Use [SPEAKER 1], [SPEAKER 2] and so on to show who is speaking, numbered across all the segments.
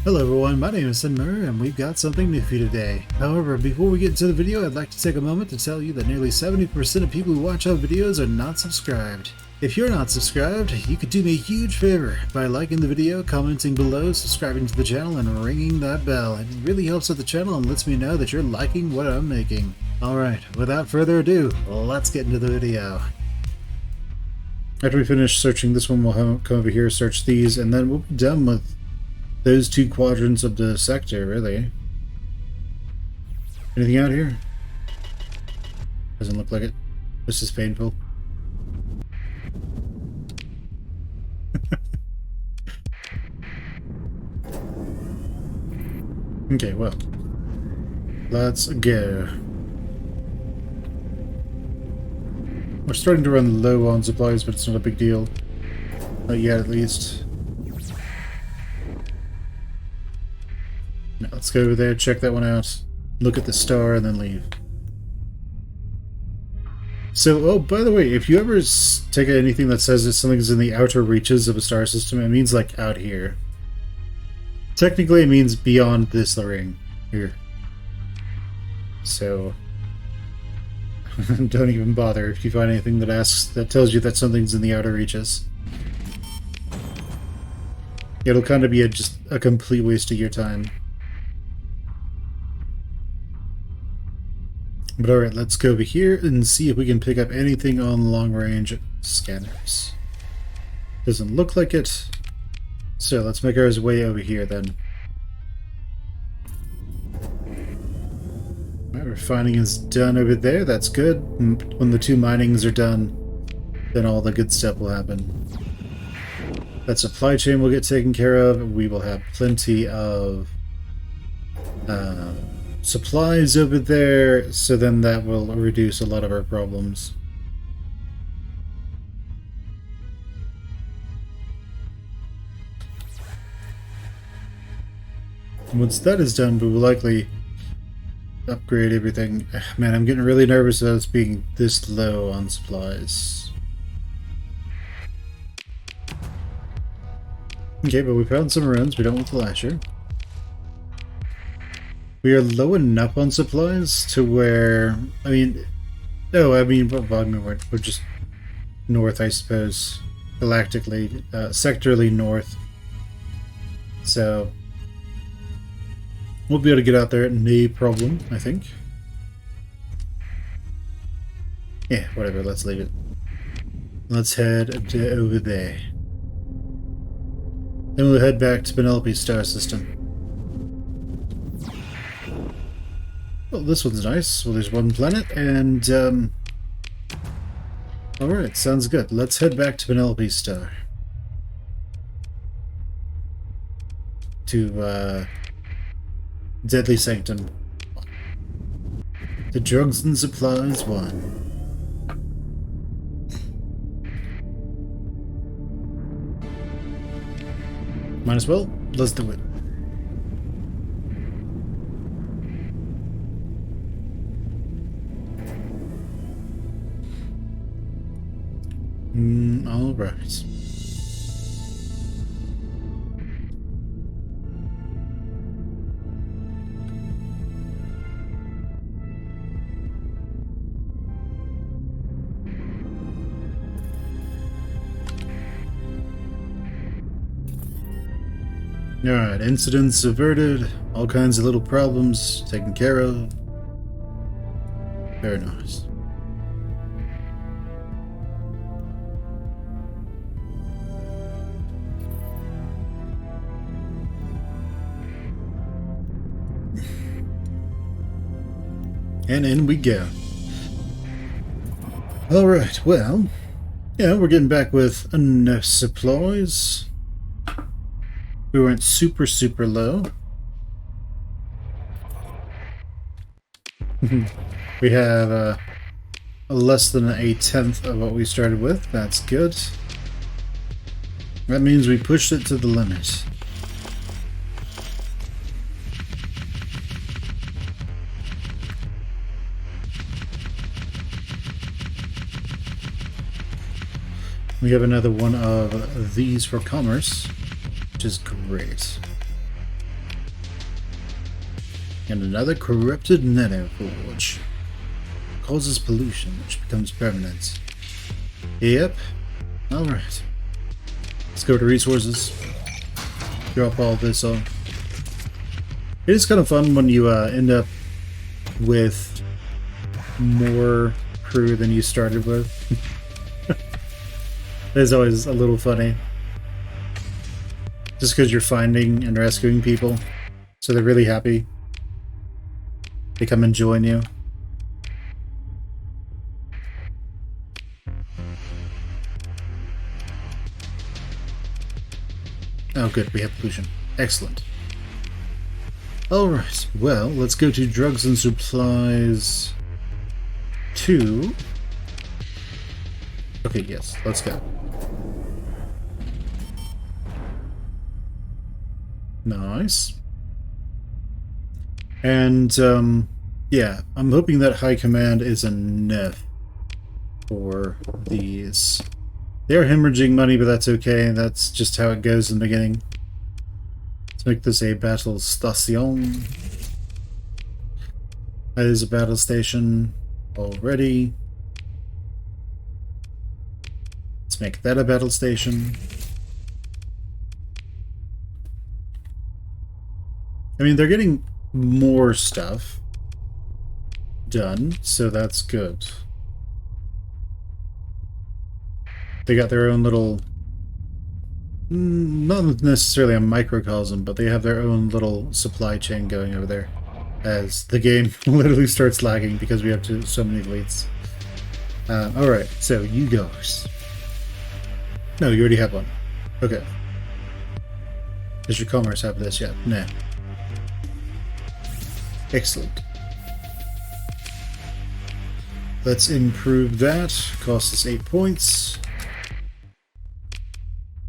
[SPEAKER 1] Hello everyone, my name is Muir and we've got something new for you today. However, before we get into the video, I'd like to take a moment to tell you that nearly 70% of people who watch our videos are not subscribed. If you're not subscribed, you could do me a huge favor by liking the video, commenting below, subscribing to the channel, and ringing that bell. It really helps out the channel and lets me know that you're liking what I'm making. Alright, without further ado, let's get into the video. After we finish searching this one, we'll come over here, search these, and then we'll be done with those two quadrants of the sector, really. Anything out here? Doesn't look like it. This is painful. Okay, well. Let's go. We're starting to run low on supplies, but it's not a big deal. Not yet, at least. Now, let's go over there, check that one out, look at the star, and then leave. So, oh, by the way, if you ever take anything that says that something's in the outer reaches of a star system, it means, like, out here. Technically, it means beyond this ring. Here. So, don't even bother if you find anything that tells you that something's in the outer reaches. It'll kind of be just a complete waste of your time. But alright, let's go over here and see if we can pick up anything on long-range scanners. Doesn't look like it. So let's make our way over here then. Alright, refining is done over there. That's good. When the two minings are done, then all the good stuff will happen. That supply chain will get taken care of. We will have plenty of supplies over there, so then that will reduce a lot of our problems. Once that is done, we will likely upgrade everything. Man, I'm getting really nervous about us being this low on supplies. Okay, but we found some ruins. We don't want the lasher. We are low enough on supplies to where, we're just north, I suppose, galactically, sectorally north. So we'll be able to get out there, no problem, I think. Yeah, whatever, let's leave it. Let's head over there. Then we'll head back to Penelope's star system. Well, this one's nice. Well, there's one planet, and, alright, sounds good. Let's head back to Penelope's star. To, Deadly Sanctum. The drugs and supplies 1. Might as well. Let's do it. All right. Alright, incidents averted, all kinds of little problems taken care of. Very nice. And in we go. Alright, well, yeah, we're getting back with enough supplies. We weren't super low. We have less than a tenth of what we started with. That's good. That means we pushed it to the limit. We have another one of these for commerce, which is great. And another corrupted nanoforge. Causes pollution, which becomes permanent. Yep. Alright. Let's go to resources. Drop all this off. It is kind of fun when you end up with more crew than you started with. It's always a little funny. Just because you're finding and rescuing people. So they're really happy. They come and join you. Oh good, we have pollution. Excellent. Alright, well, let's go to drugs and supplies 2. Okay, yes, let's go. Nice. And, yeah, I'm hoping that high command is enough for these. They're hemorrhaging money, but that's okay. That's just how it goes in the beginning. Let's make this a battle station. That is a battle station already. Let's make that a battle station. I mean, they're getting more stuff done, so that's good. They got their own little, not necessarily a microcosm, but they have their own little supply chain going over there as the game literally starts lagging because we have so many fleets. Alright, so you guys. No, you already have one. Okay. Does your commerce have this yet? No. Excellent. Let's improve that. Cost us 8 points.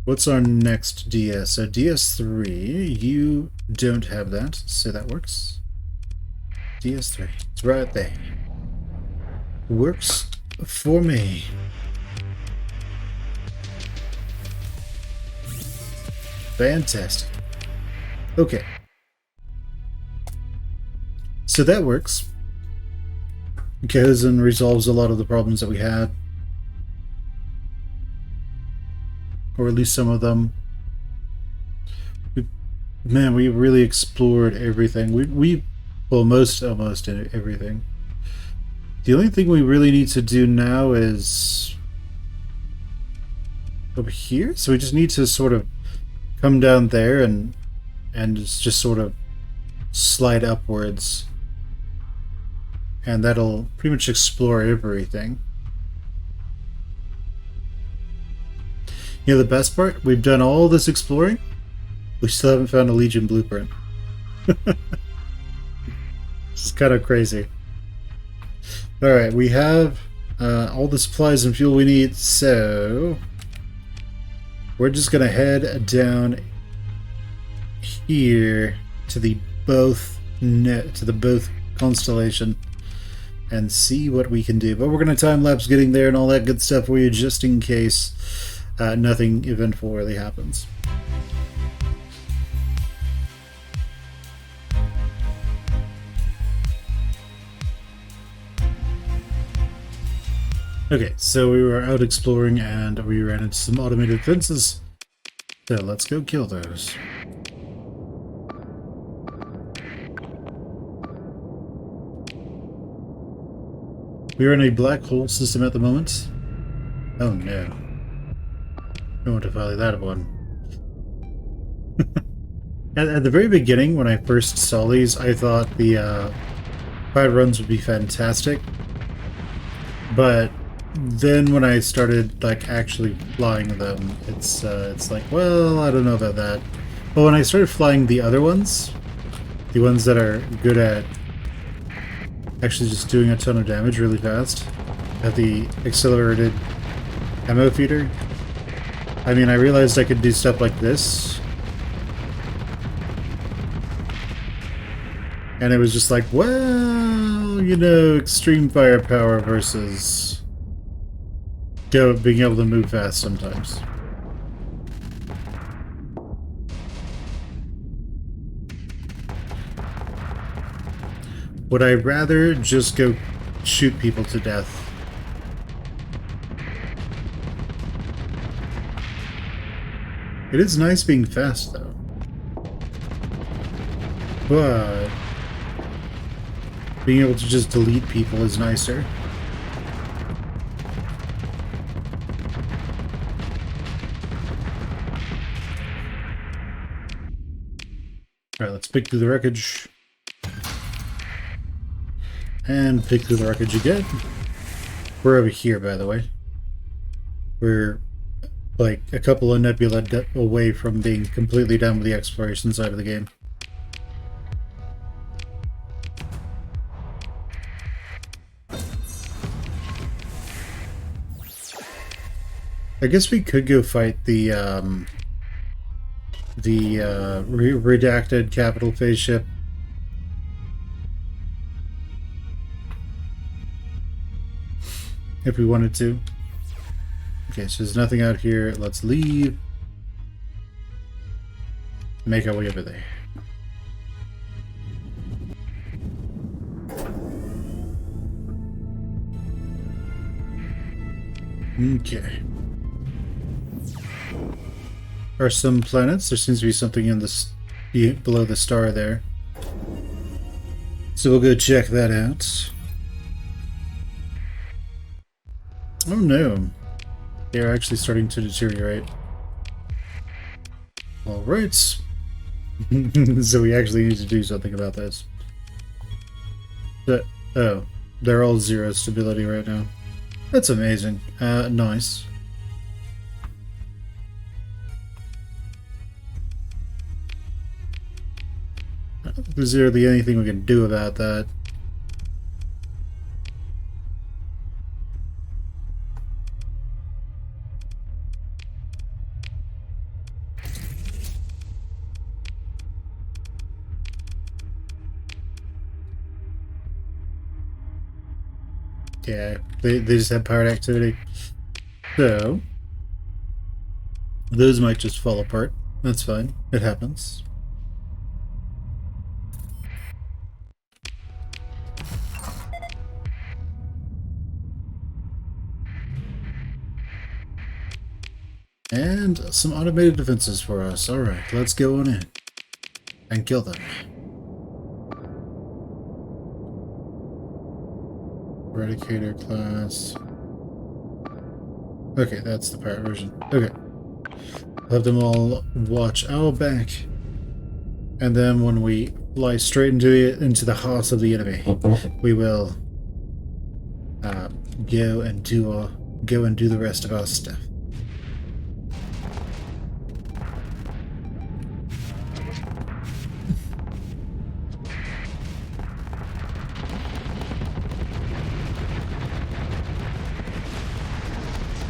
[SPEAKER 1] What's our next DS? So DS3, you don't have that, so that works. DS3, it's right there. Works for me. Fantastic. Okay. So that works. Goes and resolves a lot of the problems that we had. Or at least some of them. Man, we really explored everything. Well, almost everything. The only thing we really need to do now is over here. So we just need to sort of come down there and just sort of slide upwards. And that'll pretty much explore everything. You know the best part? We've done all this exploring. We still haven't found a Legion blueprint. It's kind of crazy. Alright, we have all the supplies and fuel we need, so we're just gonna head down here to the both constellation and see what we can do. But we're gonna time lapse getting there and all that good stuff for you, just in case nothing eventful really happens. Okay, so we were out exploring and we ran into some automated fences. So let's go kill those. We are in a black hole system at the moment. Oh no. I want to follow that one. At the very beginning, when I first saw these, I thought the fire runs would be fantastic. But then when I started like actually flying them, it's like, well, I don't know about that. But when I started flying the other ones, the ones that are good at actually just doing a ton of damage really fast, at the accelerated ammo feeder, I mean, I realized I could do stuff like this. And it was just like, well, you know, extreme firepower versus being able to move fast sometimes. Would I rather just go shoot people to death? It is nice being fast, though. But being able to just delete people is nicer. Alright, let's pick through the wreckage. And pick through the wreckage again. We're over here, by the way. We're like a couple of nebula away from being completely done with the exploration side of the game. I guess we could go fight the redacted capital phase ship. If we wanted to. Okay, so there's nothing out here. Let's leave. Make our way over there. Okay. Are some planets? There seems to be something in this below the star there. So we'll go check that out. Oh no. They're actually starting to deteriorate. Alright. So we actually need to do something about this. Oh, they're all 0 stability right now. That's amazing. Nice. I don't think there's really anything we can do about that. Yeah, they just have powered activity. So, those might just fall apart. That's fine. It happens. And some automated defenses for us. Alright, let's go on in and kill them. Eradicator class. Okay, that's the pirate version. Okay. Have them all watch our back. And then when we fly straight into the heart of the enemy, we will go and do the rest of our stuff.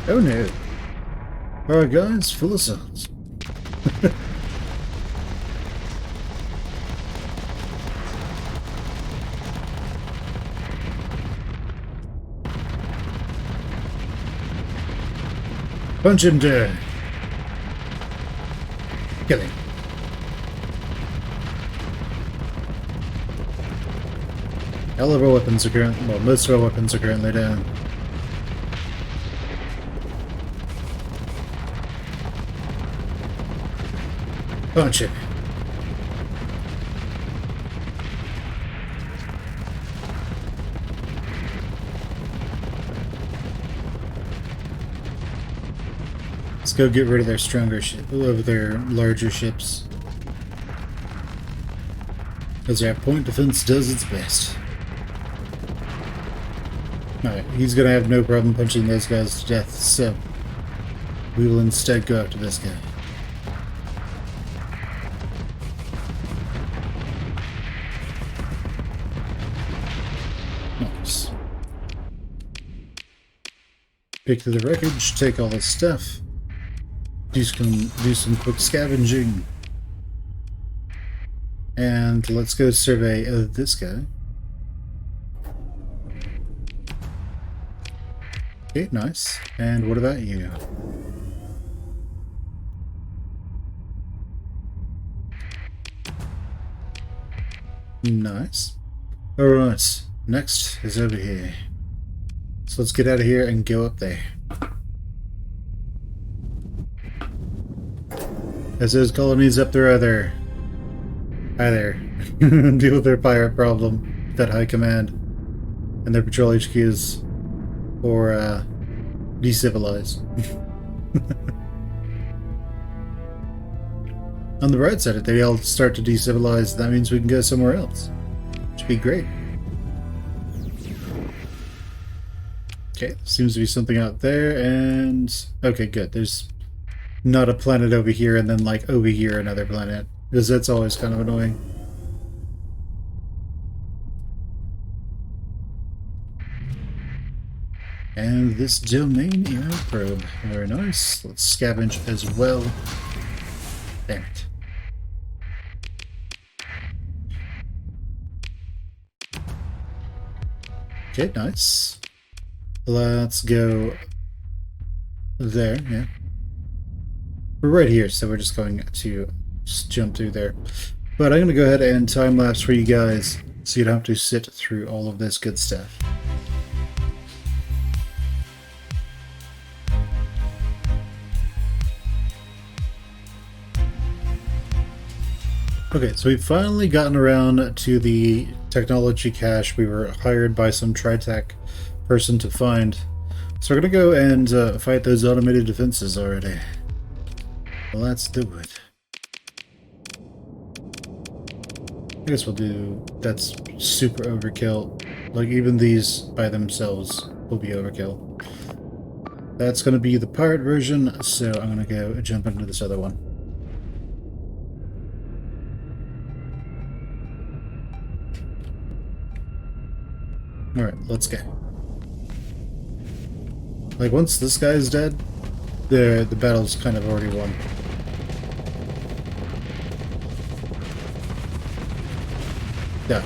[SPEAKER 1] Oh no. Alright guys, full of souls. Punch him down. Kill him. All of our weapons are currently, well, most of our weapons are currently down. Punch it. Let's go get rid of their stronger ship, of their larger ships. Because our point defense does its best. Alright, he's gonna have no problem punching those guys to death, so we will instead go after this guy. Nice. Pick through the wreckage, take all this stuff, do some quick scavenging, and let's go survey this guy. Okay, nice. And what about you? Nice. Alright, next is over here. So let's get out of here and go up there. As those colonies up there either... Hi there. Deal with their pirate problem, that high command, and their patrol HQs, or decivilize. On the bright side, if they all start to decivilize, that means we can go somewhere else. Which would be great. Okay, seems to be something out there, and... Okay, good. There's not a planet over here, and then, like, over here another planet. Because that's always kind of annoying. And this domain era probe. Very nice. Let's scavenge as well. Damn it. Okay, nice. Let's go there, yeah. We're right here, so we're just going to just jump through there. But I'm going to go ahead and time-lapse for you guys so you don't have to sit through all of this good stuff. Okay, so we've finally gotten around to the technology cache we were hired by some Tritech person to find. So we're going to go and fight those automated defenses already. Let's do it. I guess we'll do... That's super overkill. Like, even these by themselves will be overkill. That's going to be the pirate version, so I'm going to go jump into this other one. Alright, let's go. Like, once this guy's dead, the battle's kind of already won. Yeah.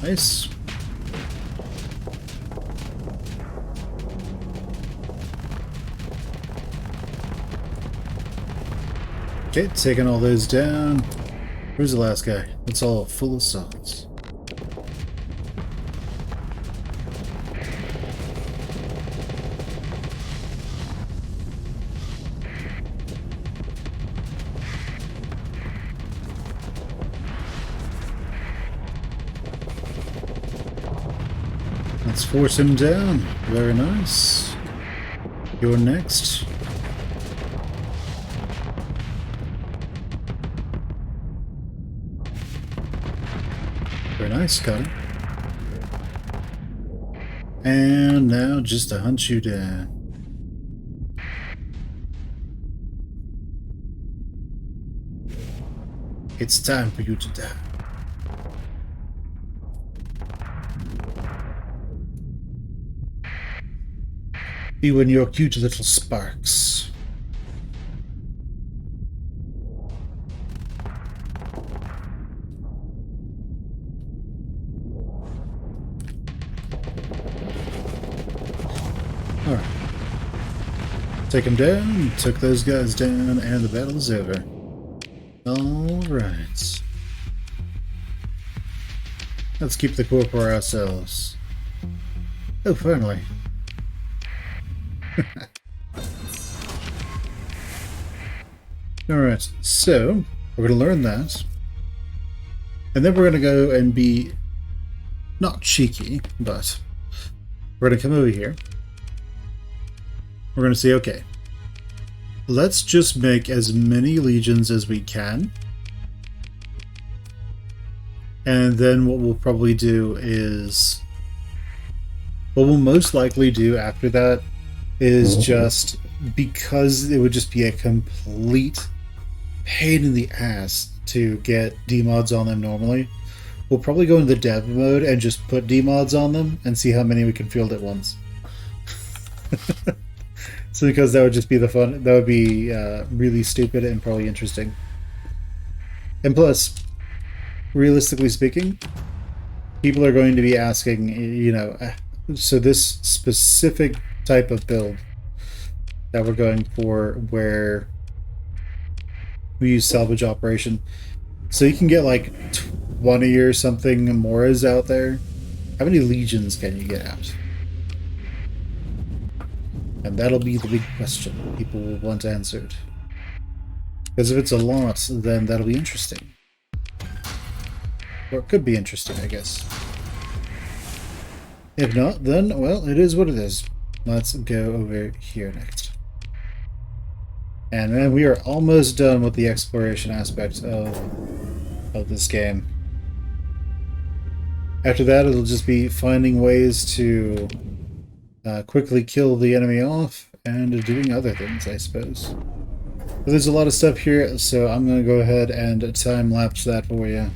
[SPEAKER 1] Nice. Okay, taking all those down. Where's the last guy? It's all full of salts. Let's force him down. Very nice. You're next. Very nice, got it. And now just to hunt you down. It's time for you to die. You and your cute little sparks. Alright. Take them down, took those guys down, and the battle's over. Alright. Let's keep the core for ourselves. Oh, finally. Alright, so we're going to learn that. And then we're going to go and be not cheeky, but we're going to come over here. We're going to say, okay, let's just make as many legions as we can. And then what we'll probably do is... What we'll most likely do after that is just... Because it would just be a complete pain in the ass to get demods on them normally, we'll probably go into the dev mode and just put demods on them and see how many we can field at once. So because that would just be the fun, that would be really stupid and probably interesting. And plus, realistically speaking, people are going to be asking, you know, so this specific type of build that we're going for, where We use salvage operation. So you can get like 20 or something Moras out there. How many legions can you get out? And that'll be the big question people will want answered. Because if it's a lot, then that'll be interesting. Or it could be interesting, I guess. If not, then, well, it is what it is. Let's go over here next. And then we are almost done with the exploration aspect of this game. After that, it'll just be finding ways to quickly kill the enemy off and doing other things, I suppose. But there's a lot of stuff here, so I'm going to go ahead and time-lapse that for you.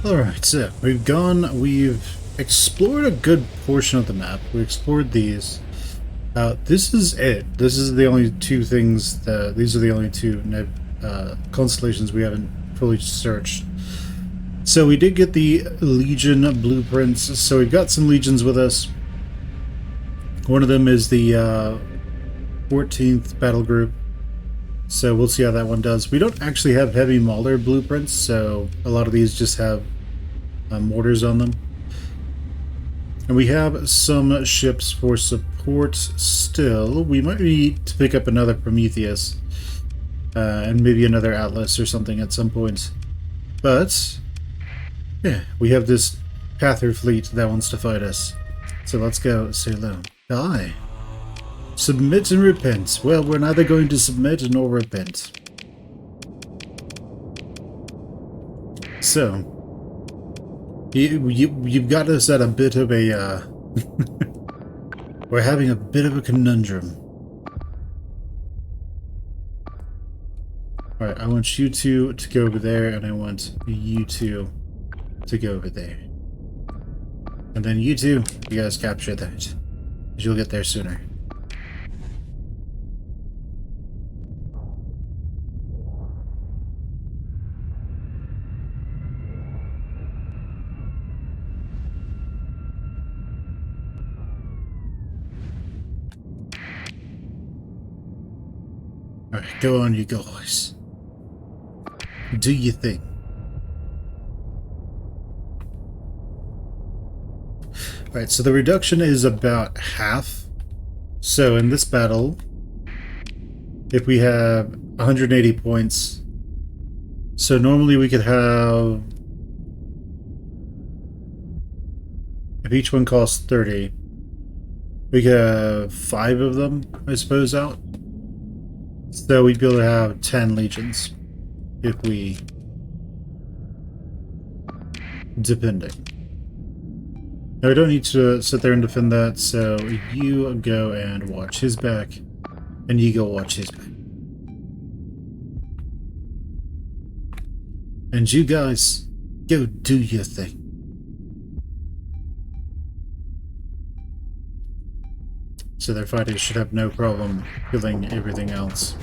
[SPEAKER 1] Alright, so we've explored a good portion of the map. We explored these. This is it. This is the only two things these are the only two constellations we haven't fully searched. So we did get the Legion blueprints, so we've got some Legions with us. One of them is the 14th battle group. So we'll see how that one does. We don't actually have heavy Mauler blueprints, so a lot of these just have mortars on them. And we have some ships for support still. We might need to pick up another Prometheus and maybe another Atlas or something at some point. But yeah, we have this Pather fleet that wants to fight us. So let's go say hello. Hi. Submit and repent. Well, we're neither going to submit nor repent. So, you've got us at a bit of a, we're having a bit of a conundrum. Alright, I want you two to go over there, and I want you two to go over there. And then you two, you guys capture that, because you'll get there sooner. Alright, go on, you guys. Do your thing. Alright, so the reduction is about half. So in this battle, if we have 180 points, so normally we could have, if each one costs 30, we could have 5 of them, I suppose, out. So we'd be able to have 10 legions, if we... depending. Now we don't need to sit there and defend that, so you go and watch his back, and you go watch his back. And you guys, go do your thing. So their fighters should have no problem killing everything else.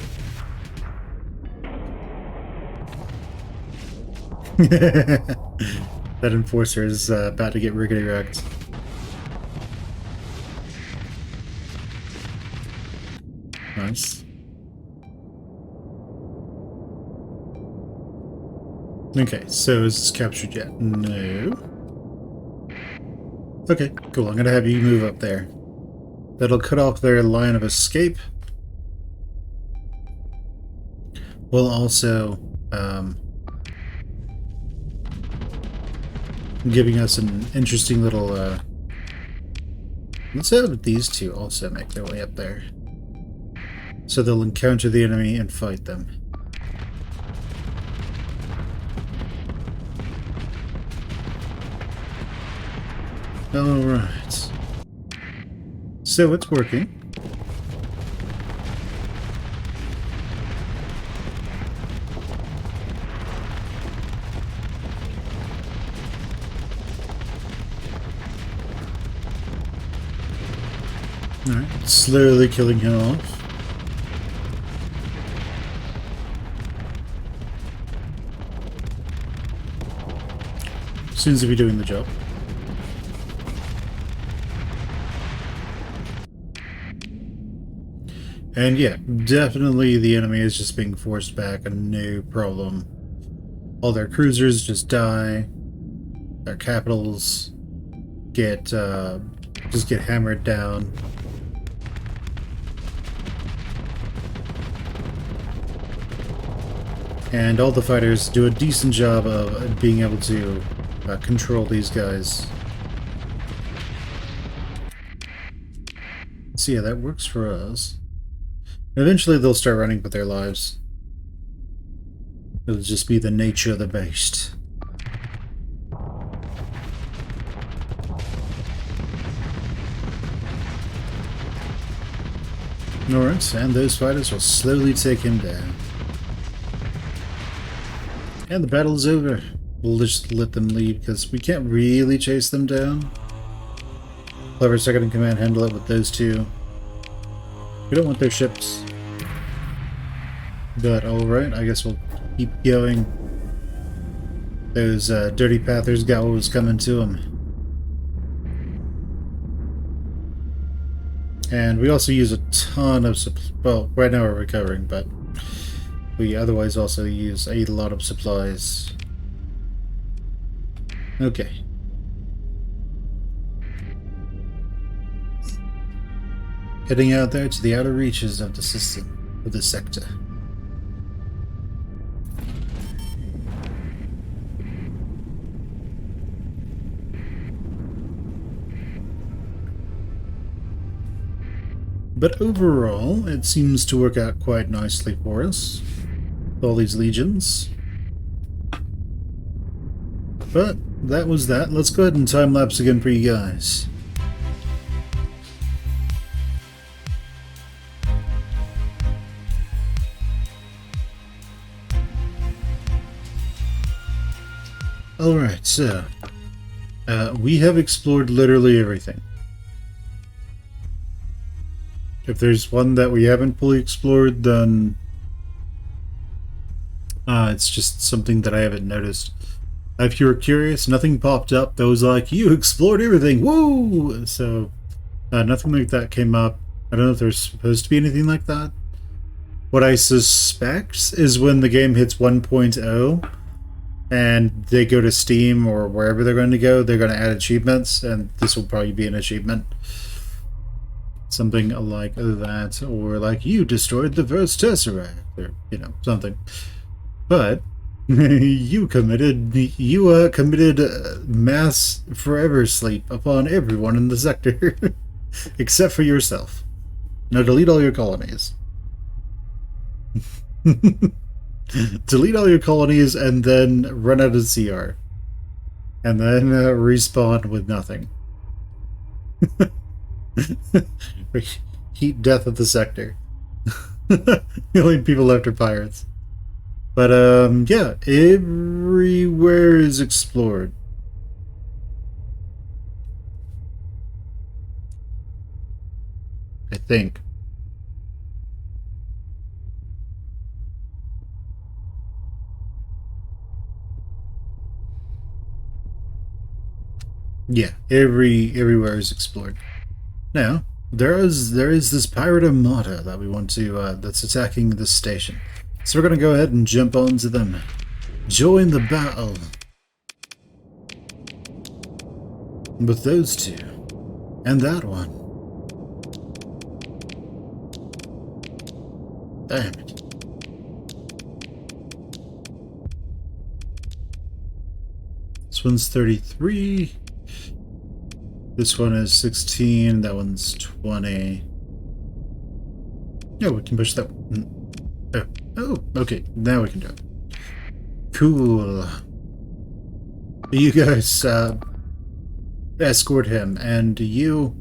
[SPEAKER 1] That enforcer is about to get rickety wrecked. Nice. Okay, so is this captured yet? No. Okay, cool. I'm gonna have you move up there. That'll cut off their line of escape. We'll also giving us an interesting little let's have these two also make their way up there, so they'll encounter the enemy and fight them. Alright, so it's working. Alright, slowly killing him off. Seems to be doing the job. And yeah, definitely the enemy is just being forced back, and no problem. All their cruisers just die. Their capitals get just get hammered down. And all the fighters do a decent job of being able to control these guys. So yeah, that works for us. Eventually they'll start running for their lives. It'll just be the nature of the beast. Alright, and those fighters will slowly take him down. And the battle is over. We'll just let them lead, because we can't really chase them down. Clever second in command handle it with those two. We don't want their ships. But alright, I guess we'll keep going. Those dirty pathers got what was coming to them. And we also use a ton of well, right now we're recovering, but we otherwise also use a lot of supplies. Okay. Heading out there to the outer reaches of the system, of the sector. But overall, it seems to work out quite nicely for us. All these legions. But that was that. Let's go ahead and time-lapse again for you guys. Alright, so we have explored literally everything. If there's one that we haven't fully explored, then it's just something that I haven't noticed. If you were curious, nothing popped up that was like, you explored everything, woo! So, nothing like that came up. I don't know if there's supposed to be anything like that. What I suspect is when the game hits 1.0, and they go to Steam or wherever they're going to go, they're going to add achievements, and this will probably be an achievement. Something like that, or like, you destroyed the first Tesseract, or, you know, something. But you committed mass forever sleep upon everyone in the sector, except for yourself. Now delete all your colonies. Delete all your colonies and then run out of CR. And then respawn with nothing. Heat death of the sector. The only people left are pirates. But yeah, everywhere is explored. I think. Yeah, everywhere is explored. Now, there is this pirate armada that we want to that's attacking this station. So we're gonna go ahead and jump onto them. Join the battle with those two and that one. Damn it. This one's 33. This one is 16, that one's 20. Yeah, we can push that one. Oh, okay, now we can do it. Cool. You guys, escort him, and you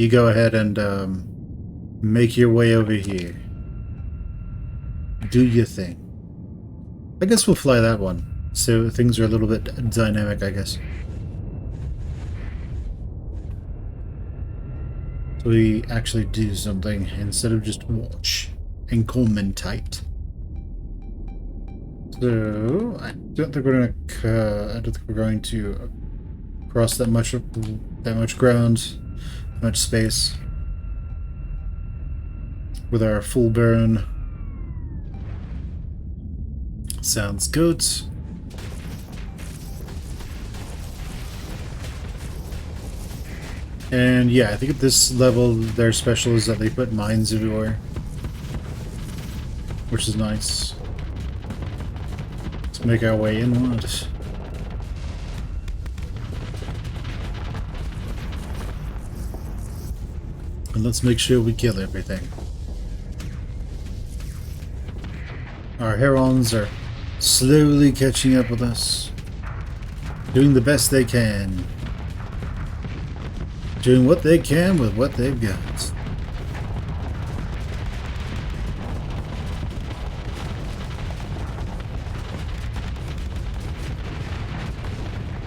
[SPEAKER 1] go ahead and, make your way over here. Do your thing. I guess we'll fly that one, so things are a little bit dynamic, I guess. So we actually do something instead of just watch and commentate. So I don't think we're going to cross that much ground, much space. with our full burn. Sounds good. And yeah, I think at this level their special is that they put mines everywhere, which is nice. Let's make our way inward. And let's make sure we kill everything. Our herons are slowly catching up with us, doing the best they can. Doing what they can with what they've got.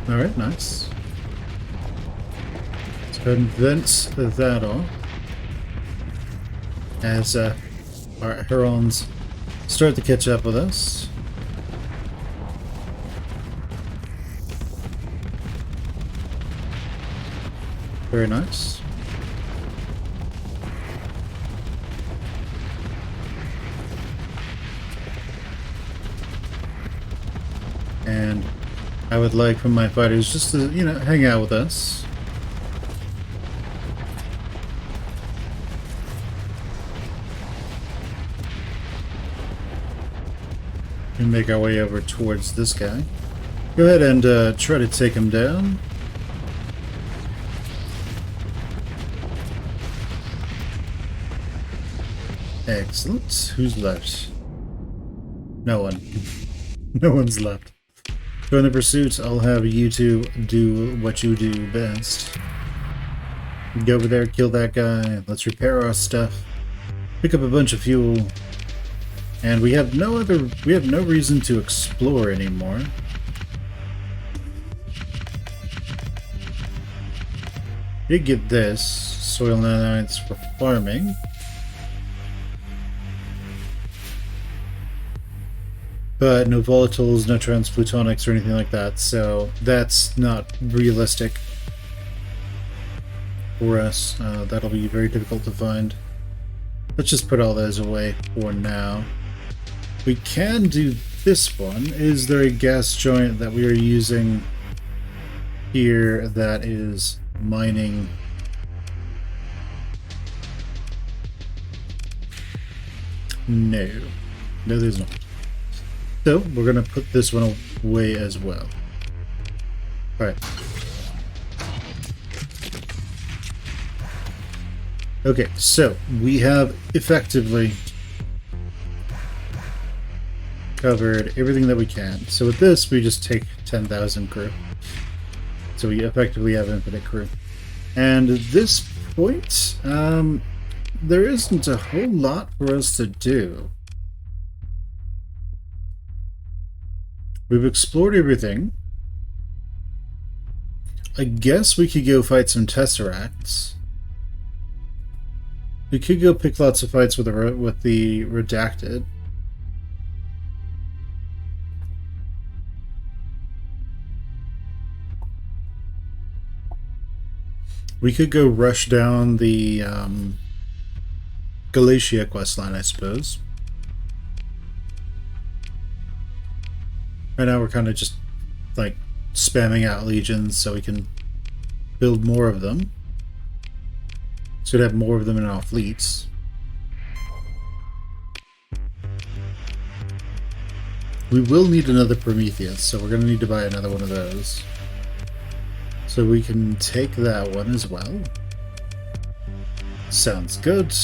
[SPEAKER 1] Alright, nice. Let's go ahead and vent that off. As our herons start to catch up with us. Very nice. And I would like for my fighters just to, you know, hang out with us. And make our way over towards this guy. Go ahead and try to take him down. Excellent. Who's left? No one. No one's left. Join the pursuit. I'll have you two do what you do best. Go over there, kill that guy. Let's repair our stuff. Pick up a bunch of fuel. And we have no reason to explore anymore. Did get this. Soil nanites for farming. But no volatiles, no transplutonics or anything like that, so that's not realistic for us. That'll be very difficult to find. Let's just put all those away for now. We can do this one. Is there a gas joint that we are using here that is mining? No. No, there's not. So, we're going to put this one away as well. Alright. Okay, so we have effectively covered everything that we can. So with this, we just take 10,000 crew. So we effectively have infinite crew. And at this point, there isn't a whole lot for us to do. We've explored everything. I guess we could go fight some Tesseracts. We could go pick lots of fights with the Redacted. We could go rush down the Galatia questline, I suppose. Right now we're kind of just like spamming out legions so we can build more of them. So we'd have more of them in our fleets. We will need another Prometheus, so we're going to need to buy another one of those. So we can take that one as well. Sounds good.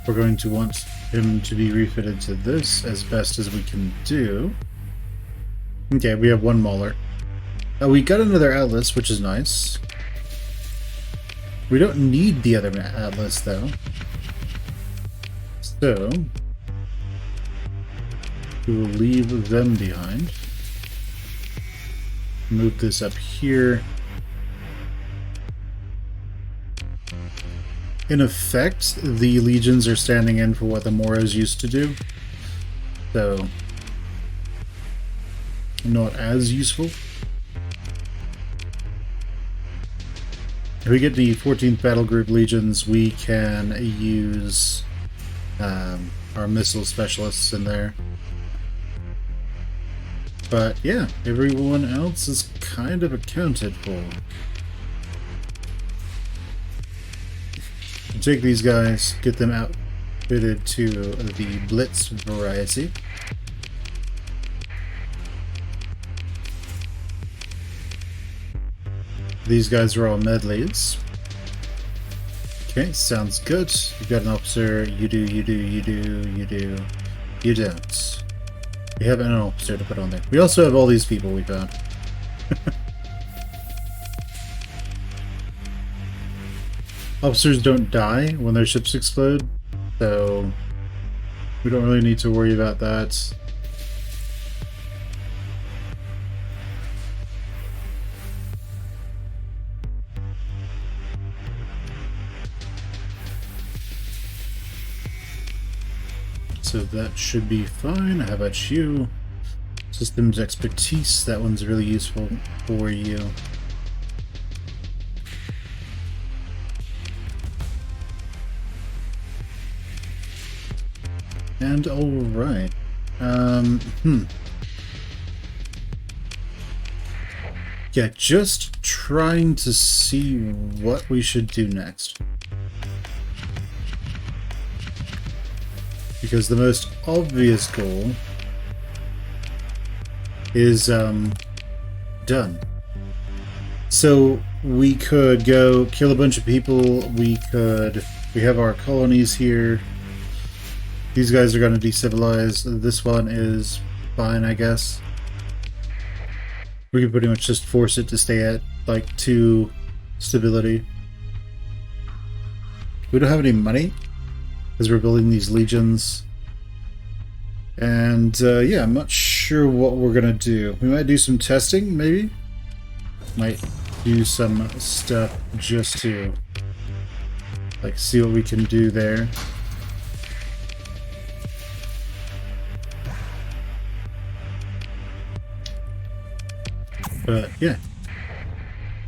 [SPEAKER 1] We're going to want him to be refitted to this as best as we can do. Okay, we have one Mauler. We got another Atlas, which is nice. We don't need the other Atlas, though. So, we will leave them behind. Move this up here. In effect, the legions are standing in for what the Moros used to do. So, not as useful. if we get the 14th Battle Group Legions, we can use our missile specialists in there. But yeah, everyone else is kind of accounted for. Take these guys, get them outfitted to the Blitz variety. These guys are all med leads. Okay, sounds good. You've got an officer, you do, you do, you do, you do, you don't. We have an officer to put on there. We also have all these people we found. Officers don't die when their ships explode, so we don't really need to worry about that. So that should be fine. How about you? Systems expertise, that one's really useful for you. And alright. Yeah, just trying to see what we should do next. Because the most obvious goal is done. So we could go kill a bunch of people, we have our colonies here. These guys are going to decivilize. This one is fine, I guess. We can pretty much just force it to stay at like 2 stability. We don't have any money because we're building these legions. And yeah, I'm not sure what we're gonna do. We might do some testing, maybe. Might do some stuff just to like see what we can do there. But yeah,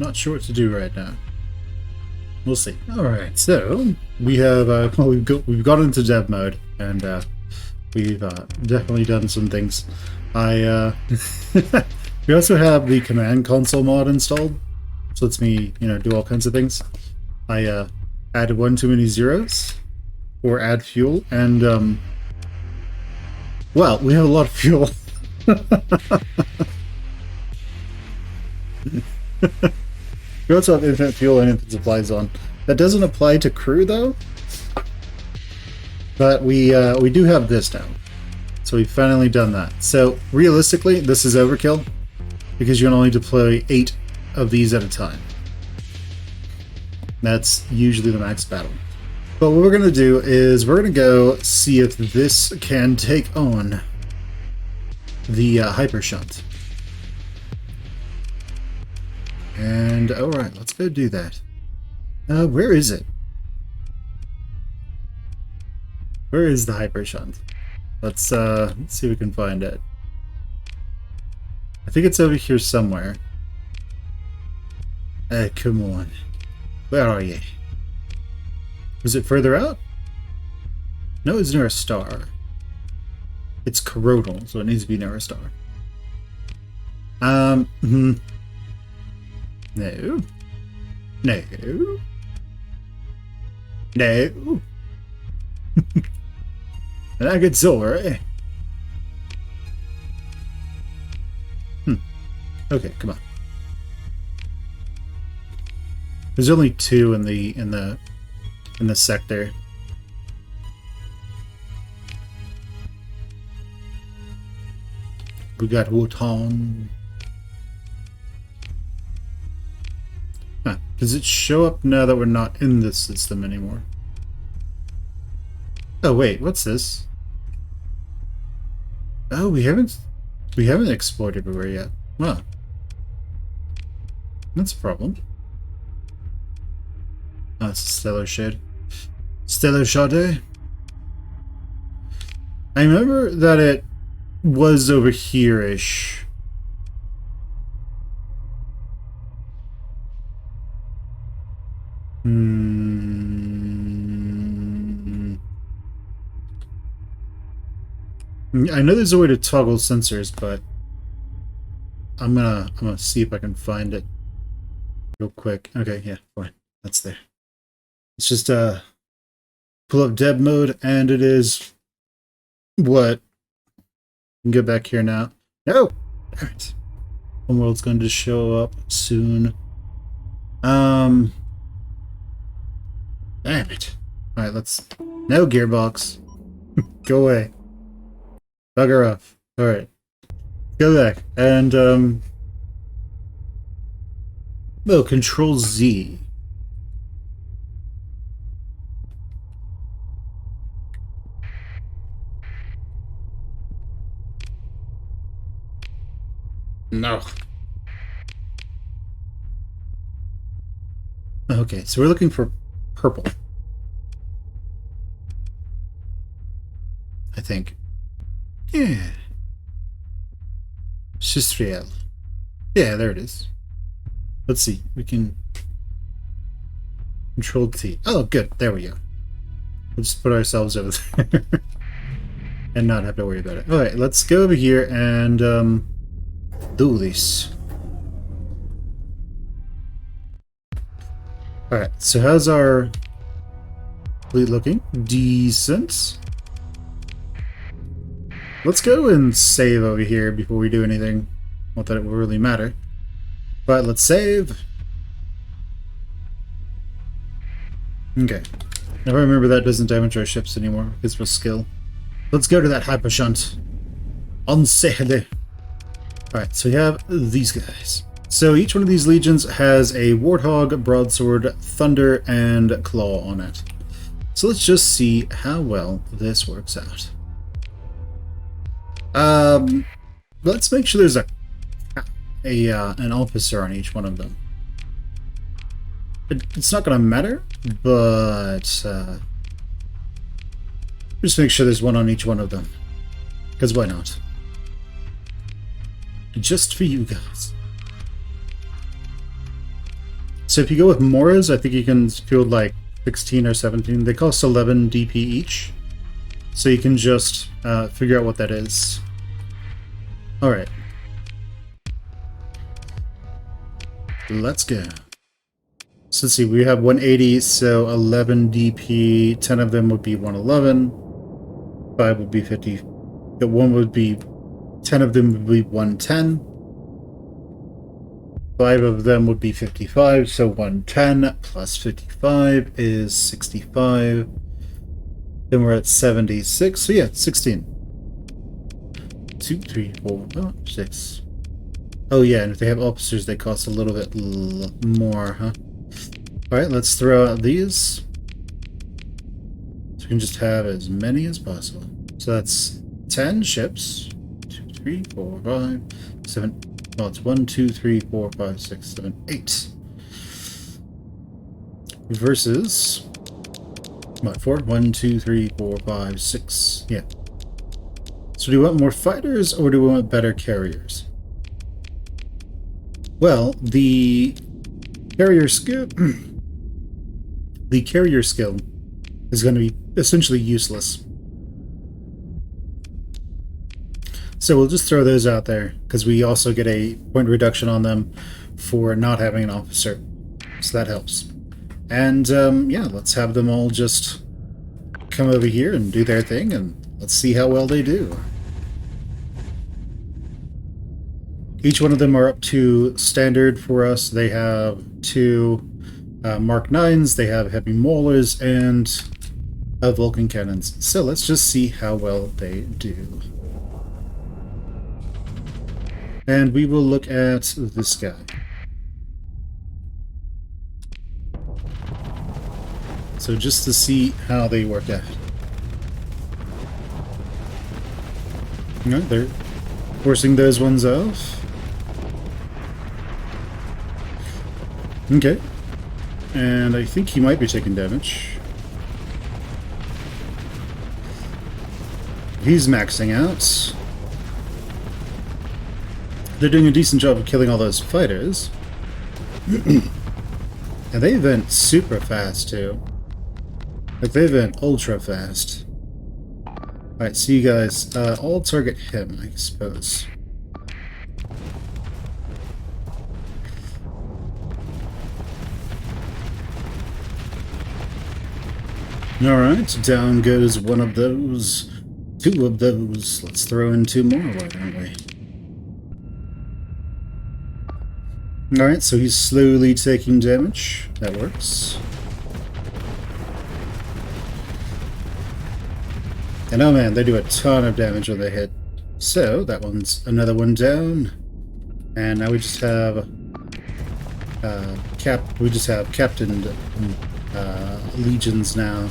[SPEAKER 1] not sure what to do right now. We'll see. All right, so we have well, we've got into dev mode, and we've definitely done some things. We also have the command console mod installed, so lets me do all kinds of things. I added one too many zeros, or add fuel, and well, we have a lot of fuel. We also have infinite fuel and infinite supplies on. That doesn't apply to crew though. But we do have this now. So we've finally done that. So realistically, this is overkill because you can only deploy 8 of these at a time. That's usually the max battle. But what we're going to do is we're going to go see if this can take on the hyper shunt. And alright, let's go do that. Where is it? Where is the hyper shunt? Let's see if we can find it. I think it's over here somewhere. Come on. Where are you? Was it further out? No, it's near a star. It's coronal, so it needs to be near a star. No. No. No. And I get Zora, eh? Okay, come on. There's only 2 in the sector. We got Wotan. Huh. Does it show up now that we're not in this system anymore? Oh wait, what's this? Oh, we haven't explored everywhere yet. Wow. That's a problem. Oh, it's a stellar shade. Stellar shade. I remember that it was over here-ish. I know there's a way to toggle sensors, but I'm gonna see if I can find it real quick. Okay, yeah, fine. That's there. Let's just pull up deb mode, and it is what? We can go back here now. No! Alright. Homeworld's going to show up soon. Damn it. Alright, let's... No, gearbox. Go away. Bugger off. Alright. Go back. And, oh, Control Z. No. Okay, so we're looking for purple. I think. Yeah. It's just real. Yeah, there it is. Let's see. We can Control T. Oh, good. There we go. We'll just put ourselves over there and not have to worry about it. Alright, let's go over here and do this. Alright, so how's our fleet looking? Decent. Let's go and save over here before we do anything. Not that it will really matter. But let's save. Okay. Now remember that doesn't damage our ships anymore because of a skill. Let's go to that hyper shunt. On Sehele. Alright, so we have these guys. So each one of these legions has a Warthog, Broadsword, Thunder, and Claw on it. So let's just see how well this works out. Let's make sure there's an officer on each one of them. It's not going to matter, but just make sure there's one on each one of them. Because why not? Just for you guys. So if you go with Moras, I think you can field like 16 or 17. They cost 11 DP each. So you can just figure out what that is. Alright. Let's go. So let's see, we have 180, so 11 DP, 10 of them would be 111, 5 would be 50, the 1 would be, 10 of them would be 110, 5 of them would be 55, so 110 plus 55 is 65, then we're at 76, so yeah, 16. 2, 3, 4, 5, 6. Oh yeah, and if they have officers, they cost a little bit more, huh? Alright, let's throw out these. So we can just have as many as possible. So that's 10 ships. 2, 3, 4, 5, 7. Well, it's 1, 2, 3, 4, 5, 6, 7, 8. Versus. What, 4? 1, 2, 3, 4, 5, 6. Yeah. So do we want more fighters or do we want better carriers? Well, the carrier skill is going to be essentially useless. So we'll just throw those out there because we also get a point reduction on them for not having an officer. So that helps. And yeah, let's have them all just come over here and do their thing, and let's see how well they do. Each one of them are up to standard for us. They have 2 Mark 9s, they have heavy maulers, and Vulcan cannons. So let's just see how well they do. And we will look at this guy. So just to see how they work out. No, they're forcing those ones off. Okay. And I think he might be taking damage. He's maxing out. They're doing a decent job of killing all those fighters. And they vent super fast, too. Like, they vent ultra fast. Alright, so you guys, I'll target him, I suppose. Alright, down goes one of those. Two of those. Let's throw in two more, why don't we? Alright, so he's slowly taking damage. That works. And oh man, they do a ton of damage when they hit. So, that one's another one down. And now we just have... captained legions now.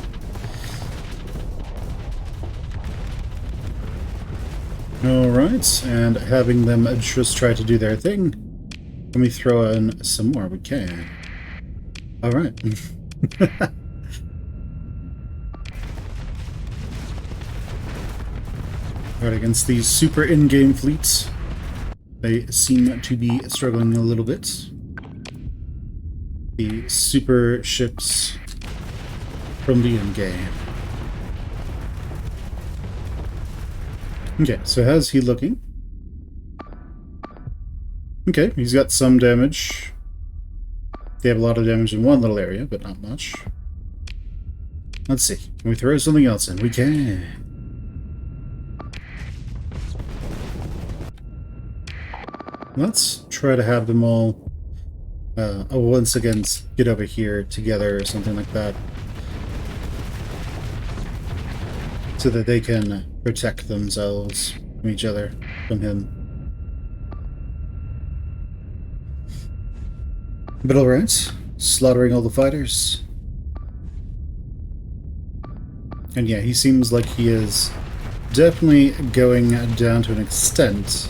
[SPEAKER 1] Alright, and having them just try to do their thing. Let me throw in some more, we can. Alright. Alright, against these super in-game fleets, they seem to be struggling a little bit. The super ships from the in-game. Okay, so how's he looking? Okay, he's got some damage. They have a lot of damage in one little area, but not much. Let's see. Can we throw something else in? We can. Let's try to have them all once again get over here together or something like that. So that they can protect themselves from each other, from him. But alright, slaughtering all the fighters. And yeah, he seems like he is definitely going down to an extent.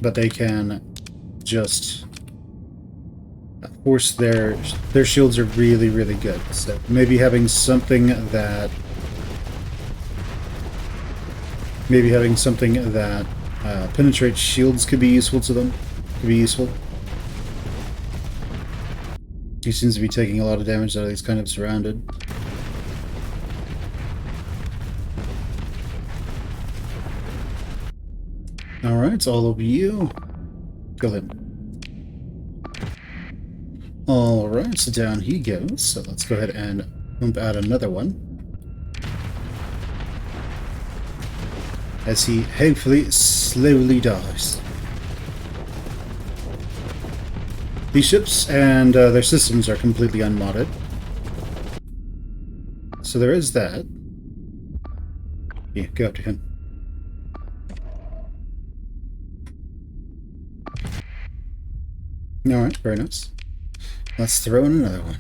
[SPEAKER 1] But they can just force their shields are really, really good. So maybe having something that penetrates shields could be useful to them. Could be useful. He seems to be taking a lot of damage out of these kind of surrounded. Alright, all of you. Go ahead. Alright, so down he goes. So let's go ahead and pump out another one. As he hopefully slowly dies. These ships and their systems are completely unmodded. So there is that. Yeah, go after him. Alright, very nice. Let's throw in another one.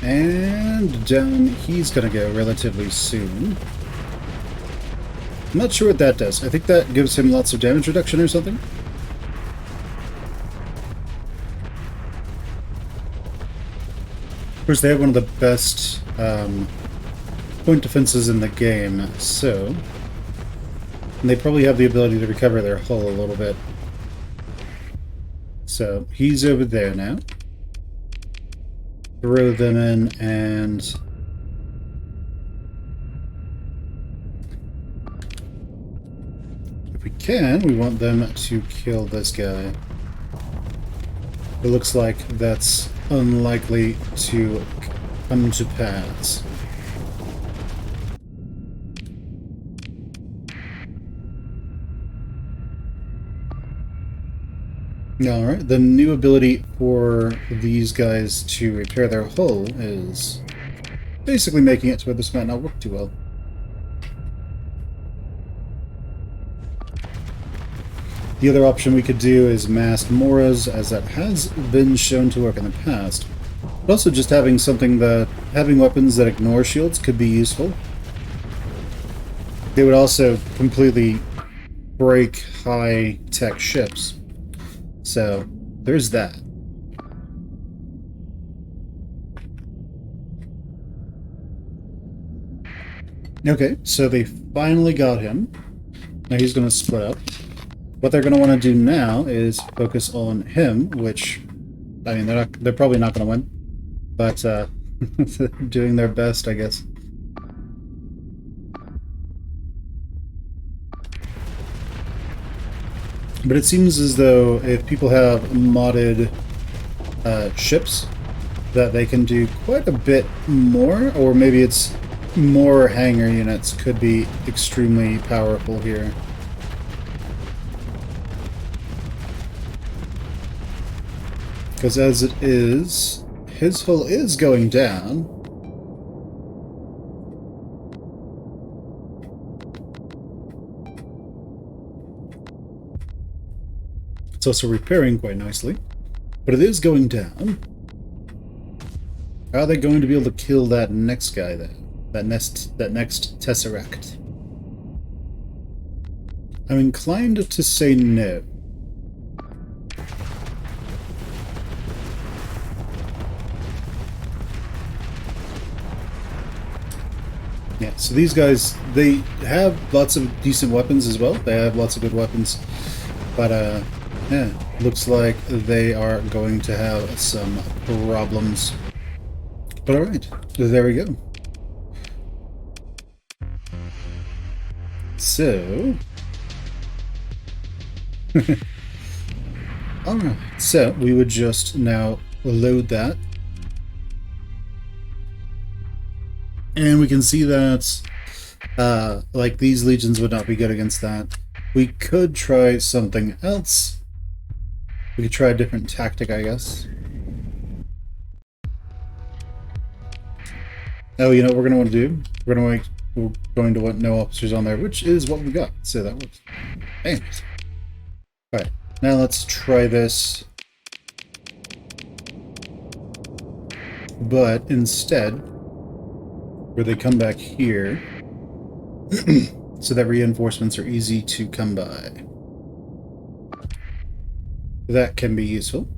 [SPEAKER 1] And down he's gonna go relatively soon. I'm not sure what that does. I think that gives him lots of damage reduction or something. Of course, they have one of the best point defenses in the game, so... And they probably have the ability to recover their hull a little bit. So, he's over there now. Throw them in, and... if we can, we want them to kill this guy. It looks like that's unlikely to come to pass. Alright, the new ability for these guys to repair their hull is basically making it to where this might not work too well. The other option we could do is masked Moras, as that has been shown to work in the past. But also just having weapons that ignore shields could be useful. They would also completely break high-tech ships. So, there's that. Okay, so they finally got him. Now he's going to split up. What they're going to want to do now is focus on him, which, I mean, they're probably not going to win, but doing their best, I guess. But it seems as though if people have modded ships, that they can do quite a bit more, or maybe it's more hangar units could be extremely powerful here. Because as it is, his hull is going down. It's also repairing quite nicely, but it is going down. How are they going to be able to kill that next guy then? That next Tesseract? I'm inclined to say no. Yeah, so these guys, they have lots of decent weapons as well. They have lots of good weapons. But, yeah, looks like they are going to have some problems. But alright, there we go. So... alright, so we would just now load that. And we can see that, like, these legions would not be good against that. We could try something else. We could try a different tactic, I guess. Oh, you know what we're going to want to do? We're going to want no officers on there, which is what we got. So that works. Anyways. Alright, now let's try this. But instead, where they come back here, so that reinforcements are easy to come by. That can be useful.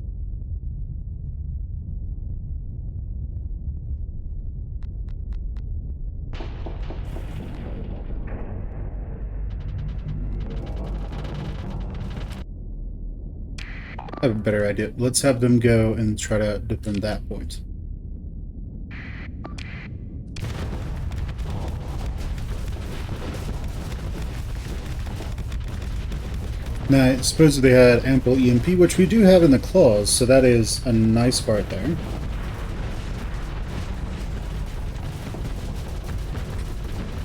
[SPEAKER 1] I have a better idea. Let's have them go and try to defend that point. Now, I suppose they had ample EMP, which we do have in the claws, so that is a nice part there.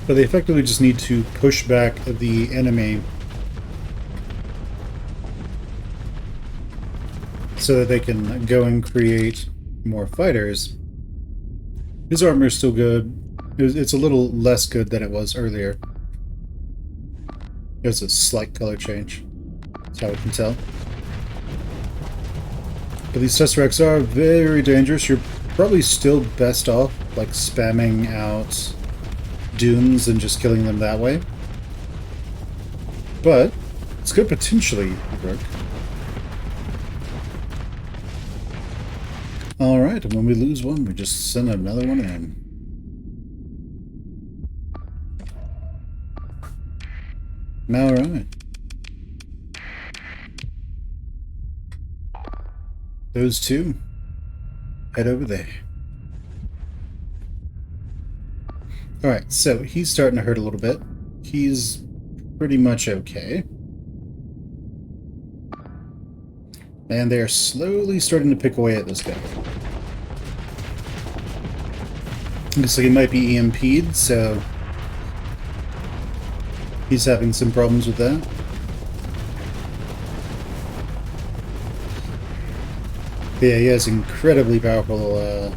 [SPEAKER 1] But they effectively just need to push back the enemy so that they can go and create more fighters. His armor is still good. It's a little less good than it was earlier. There's a slight color change. That's how we can tell. But these Tesseracts are very dangerous. You're probably still best off like spamming out dunes and just killing them that way. But it's could potentially work. Alright, and when we lose one, we just send another one in. Alright. Those two, head over there. Alright, so he's starting to hurt a little bit. He's pretty much okay. And they're slowly starting to pick away at this guy. Looks like he might be EMP'd, so he's having some problems with that. But yeah, he has incredibly powerful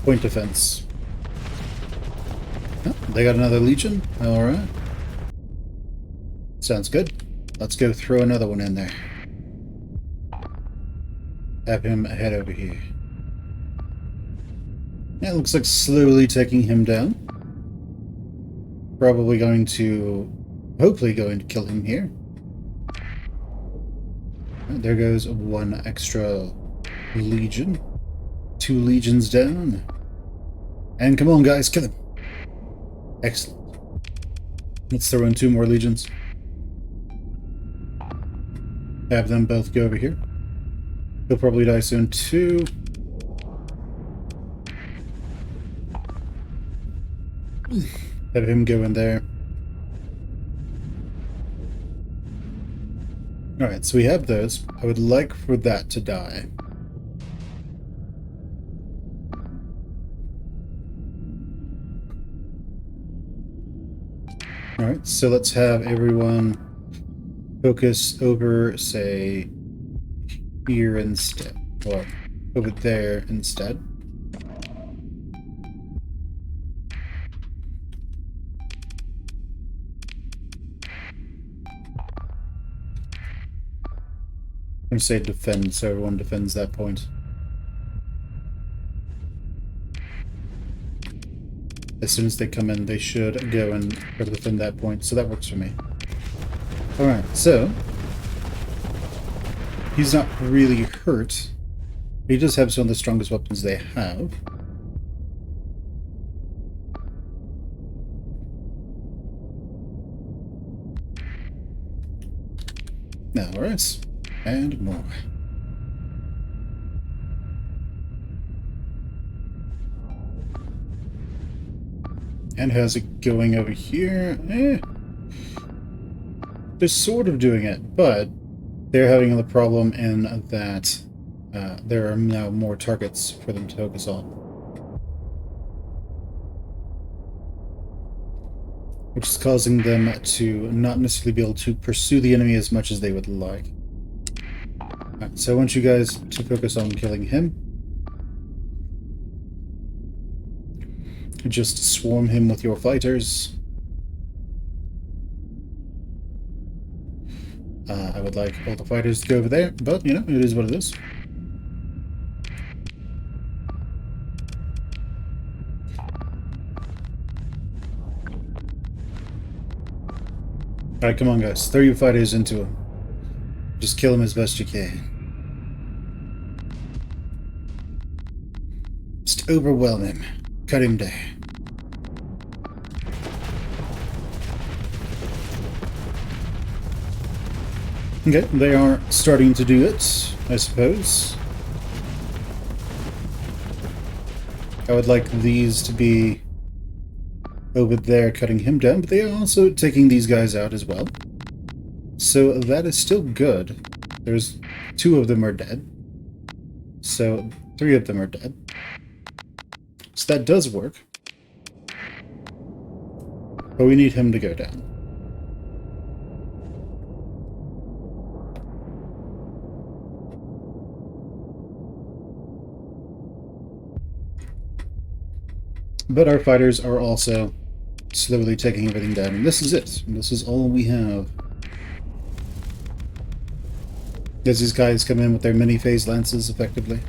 [SPEAKER 1] point defense. Oh, they got another Legion? Alright. Sounds good. Let's go throw another one in there. Have him head over here. Yeah, it looks like slowly taking him down. Probably going to... hopefully going to kill him here. And there goes one extra Legion. 2 Legions down. And come on guys, kill him. Excellent. Let's throw in 2 more Legions. Have them both go over here. He'll probably die soon too. Have him go in there. Alright, so we have those. I would like for that to die. Alright, so let's have everyone focus over, say, here instead. Or over there instead. I'm going to say defend, so everyone defends that point. As soon as they come in, they should go and try to defend that point, so that works for me. Alright, so he's not really hurt. He does have some of the strongest weapons they have. Now, alright. And more. And how's it going over here? They're sort of doing it, but they're having the problem in that there are now more targets for them to focus on. Which is causing them to not necessarily be able to pursue the enemy as much as they would like. Right, so I want you guys to focus on killing him. Just swarm him with your fighters. I would like all the fighters to go over there, but, you know, it is what it is. Alright, come on, guys. Throw your fighters into him. Just kill him as best you can. Just overwhelm him. Cut him down. Okay, they are starting to do it, I suppose. I would like these to be over there cutting him down, but they are also taking these guys out as well. So that is still good. There's 2 of them are dead. So 3 of them are dead. So that does work. But we need him to go down. But our fighters are also slowly taking everything down. And this is it. This is all we have. As these guys come in with their mini-phase lances, effectively.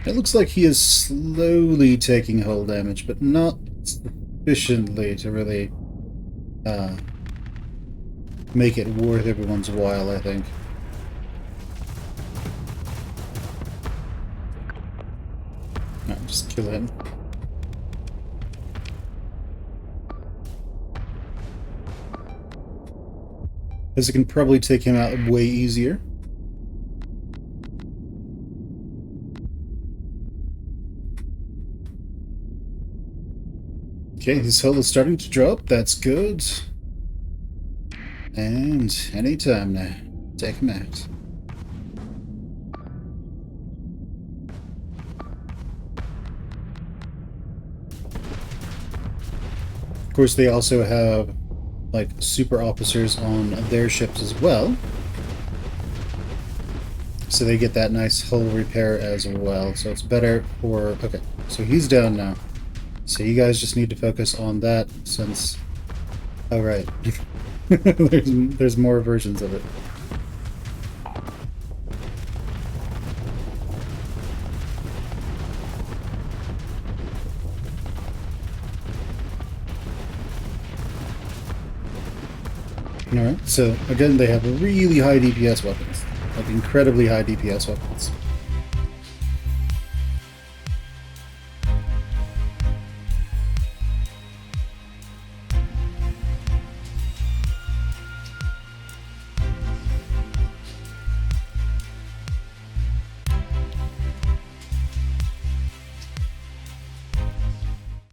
[SPEAKER 1] It looks like he is slowly taking hull damage, but not sufficiently to really make it worth everyone's while, I think. No, just kill him. As it can probably take him out way easier. Okay, his hull is starting to drop. That's good. And anytime now, take him out. Of course, they also have like super officers on their ships as well, so they get that nice hull repair as well. So it's better for... Okay, so he's down now. So you guys just need to focus on that since... Oh, right. there's more versions of it. Alright, so again, they have really high DPS weapons. Like incredibly high DPS weapons.